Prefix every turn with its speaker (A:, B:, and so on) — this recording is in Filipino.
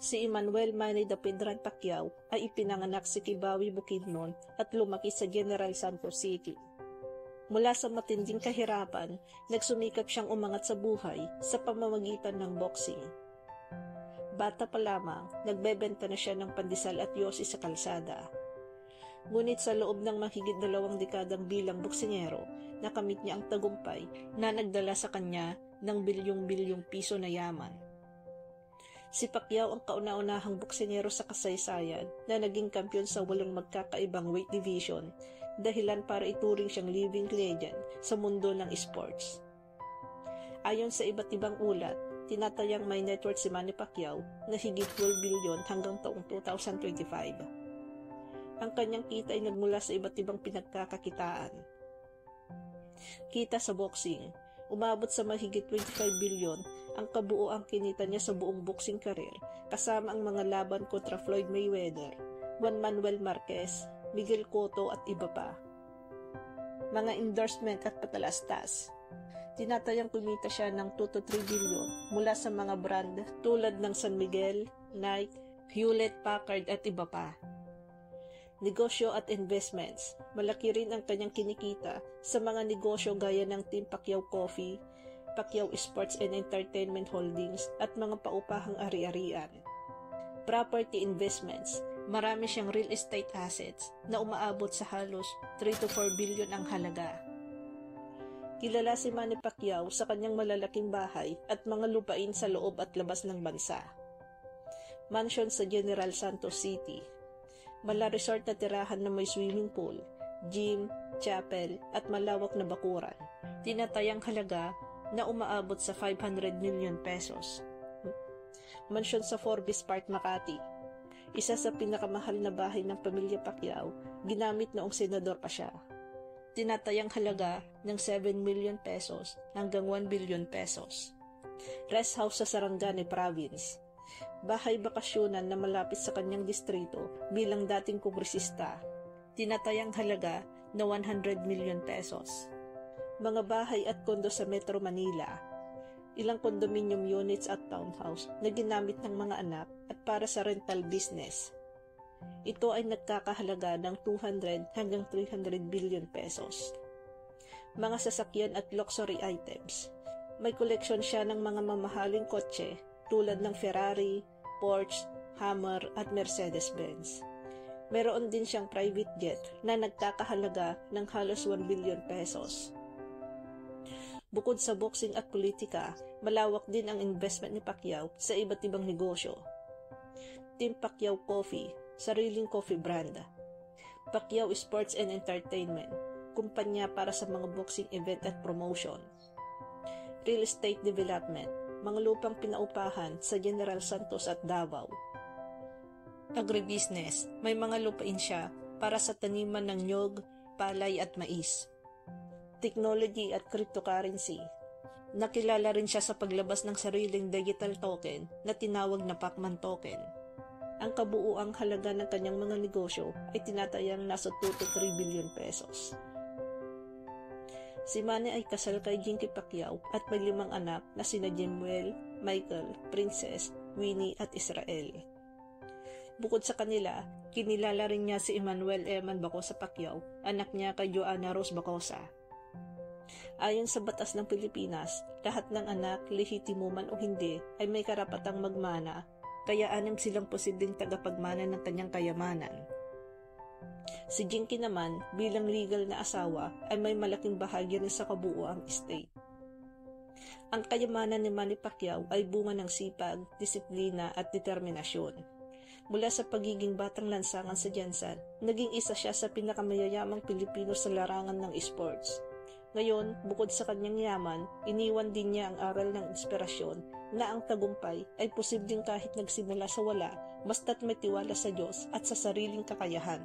A: Si Emmanuel Manny Dapitan Pacquiao ay ipinanganak sa Kibawe, Bukidnon at lumaki sa General Santos City. Mula sa matinding kahirapan, nagsumikap siyang umangat sa buhay sa pamamagitan ng boxing. Bata pa lamang, nagbebenta na siya ng pandesal at yosi sa kalsada. Ngunit sa loob ng mahigit 2 dekadang bilang boksingero, nakamit niya ang tagumpay na nagdala sa kanya ng bilyong-bilyong piso na yaman. Si Pacquiao ang kauna-unahang boksingero sa kasaysayan na naging kampiyon sa 8 magkakaibang weight division, dahilan para ituring siyang living legend sa mundo ng sports. Ayon sa iba't ibang ulat, tinatayang may net worth si Manny Pacquiao na higit 12 bilyon hanggang taong 2025. Ang kanyang kita ay nagmula sa iba't ibang pinagkakakitaan. Kita sa boxing, umabot sa mahigit 25 bilyon ang kabuoang kinita niya sa buong boxing career, kasama ang mga laban kontra Floyd Mayweather, Juan Manuel Marquez, Miguel Cotto at iba pa. Mga endorsement at patalastas. Tinatayang kumita siya ng 2 to 3 bilyon mula sa mga brand tulad ng San Miguel, Nike, Hewlett-Packard at iba pa. Negosyo at investments. Malaki rin ang kanyang kinikita sa mga negosyo gaya ng Team Pacquiao Coffee, Pacquiao Sports and Entertainment Holdings at mga paupahang ari-arian. Property investments. Marami siyang real estate assets na umaabot sa halos 3 to 4 billion ang halaga. Kilala si Manny Pacquiao sa kanyang malalaking bahay at mga lupain sa loob at labas ng bansa. Mansion sa General Santos City. Mala resort na tirahan na may swimming pool, gym, chapel at malawak na bakuran. Tinatayang halaga na umaabot sa 500 million pesos. Mansyon sa Forbes Park, Makati. Isa sa pinakamahal na bahay ng pamilya Pacquiao, ginamit noong senador pa siya. Tinatayang halaga ng 7 million pesos hanggang 1 billion pesos. Rest house sa Sarangani Province. Bahay bakasyonan na malapit sa kanyang distrito bilang dating kongresista. Tinatayang halaga na 100 million pesos. Mga bahay at kondo sa Metro Manila. Ilang condominium units at townhouse na ginamit ng mga anak at para sa rental business. Ito ay nagkakahalaga ng 200 hanggang 300 billion pesos. Mga sasakyan at luxury items. May koleksyon siya ng mga mamahaling kotse tulad ng Ferrari, Porsche, Hummer at Mercedes-Benz. Meron din siyang private jet na nagkakahalaga ng halos 1 billion pesos. Bukod sa boxing at politika, malawak din ang investment ni Pacquiao sa iba't ibang negosyo. Team Pacquiao Coffee, sariling coffee brand. Pacquiao Sports and Entertainment, kumpanya para sa mga boxing event at promotion. Real estate development, mga lupang pinaupahan sa General Santos at Davao. Agribusiness, may mga lupain siya para sa taniman ng nyog, palay at mais. Technology at cryptocurrency. Nakilala rin siya sa paglabas ng sariling digital token na tinawag na Pacman token. Ang kabuuang halaga ng kanyang mga negosyo ay tinatayang nasa 2 to 3 billion pesos. Si Manny ay kasal kay Jinky Pacquiao at may 5 anak na sina Jemuel, Michael, Princess, Winnie at Israel. Bukod sa kanila, kinilala rin niya si Emmanuel Eman Bacosa Pacquiao, anak niya kay Joanna Rose Bacosa. Ayon sa batas ng Pilipinas, lahat ng anak, lehitimo man o hindi, ay may karapatang magmana, kaya 6 silang posibleng tagapagmana ng kanyang kayamanan. Si Jinky naman, bilang legal na asawa, ay may malaking bahagi rin sa kabuuang estate. Ang kayamanan ni Manny Pacquiao ay bunga ng sipag, disiplina at determinasyon. Mula sa pagiging batang lansangan sa Jansan, naging isa siya sa pinakamayayamang Pilipino sa larangan ng esports. Ngayon, bukod sa kanyang yaman, iniwan din niya ang aral ng inspirasyon na ang tagumpay ay posibleng kahit nagsimula sa wala, basta't may tiwala sa Diyos at sa sariling kakayahan.